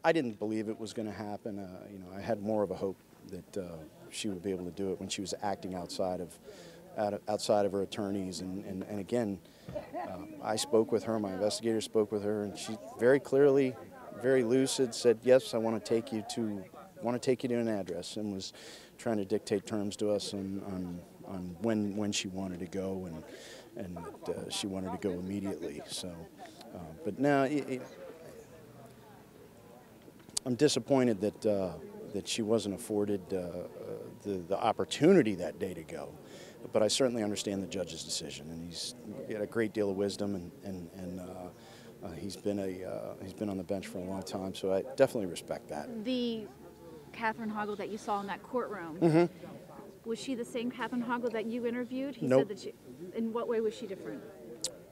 I didn't believe it was going to happen. You know, I had more of a hope that she would be able to do it when she was acting outside of her attorneys. And again, I spoke with her, my investigator spoke with her, and she very clearly, very lucid, said, yes, I want to take you to an address, and was trying to dictate terms to us on when she wanted to go, and she wanted to go immediately. So, but now I'm disappointed that she wasn't afforded the opportunity that day to go. But I certainly understand the judge's decision, and he's got a great deal of wisdom, and he's been on the bench for a long time, so I definitely respect that. The Catherine Hoggle that you saw in that courtroom, was she the same Catherine Hoggle that you interviewed? He Nope. said that in what way was she different?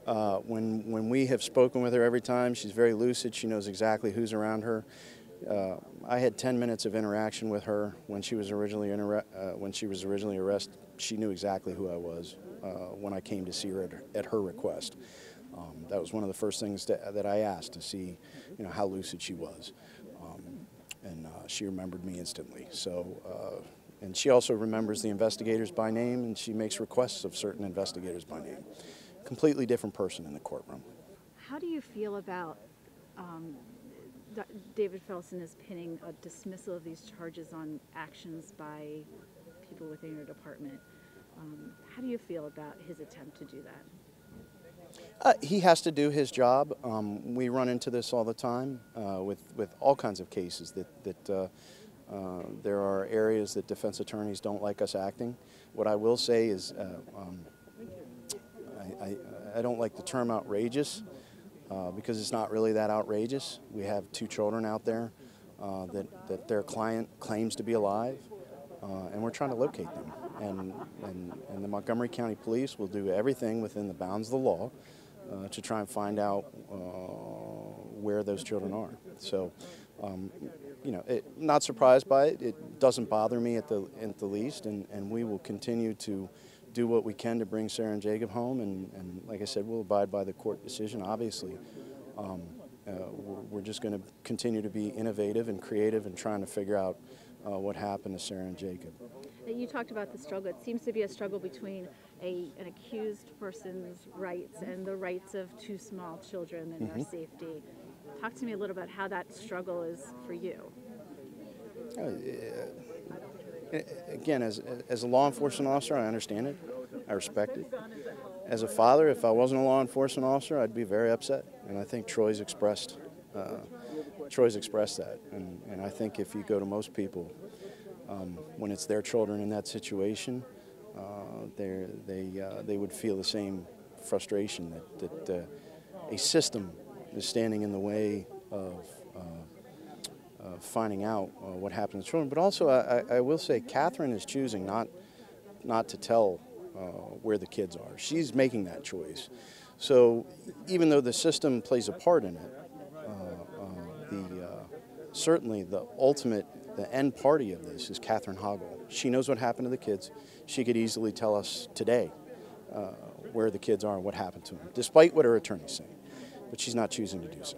When we have spoken with her every time, she's very lucid. She knows exactly who's around her. I had 10 minutes of interaction with her when she was originally arrested. She knew exactly who I was when I came to see her at her request. That was one of the first things that I asked, to see, you know, how lucid she was, and she remembered me instantly. So, and she also remembers the investigators by name, and she makes requests of certain investigators by name. Completely different person in the courtroom. How do you feel about David Felsen is pinning a dismissal of these charges on actions by people within your department? How do you feel about his attempt to do that? He has to do his job. We run into this all the time with all kinds of cases that there are areas that defense attorneys don't like us acting. What I will say is I don't like the term outrageous because it's not really that outrageous. We have 2 children out there that their client claims to be alive, and we're trying to locate them. And the Montgomery County Police will do everything within the bounds of the law to try and find out where those children are. So, you know, not surprised by it. It doesn't bother me at the least, and we will continue to do what we can to bring Sarah and Jacob home. And like I said, we'll abide by the court decision, obviously. We're just going to continue to be innovative and creative and trying to figure out what happened to Sarah and Jacob. You talked about the struggle. It seems to be a struggle between an accused person's rights and the rights of 2 small children and their safety. Talk to me a little about how that struggle is for you. Again, as a law enforcement officer, I understand it. I respect it. As a father, if I wasn't a law enforcement officer, I'd be very upset. And I think Troy's expressed that. And I think if you go to most people, when it's their children in that situation, they would feel the same frustration that a system is standing in the way of finding out what happened to children. But also, I will say, Catherine is choosing not to tell where the kids are. She's making that choice. So even though the system plays a part in it, certainly the end party of this is Catherine Hoggle. She knows what happened to the kids. She could easily tell us today where the kids are and what happened to them, despite what her attorney's saying. But she's not choosing to do so.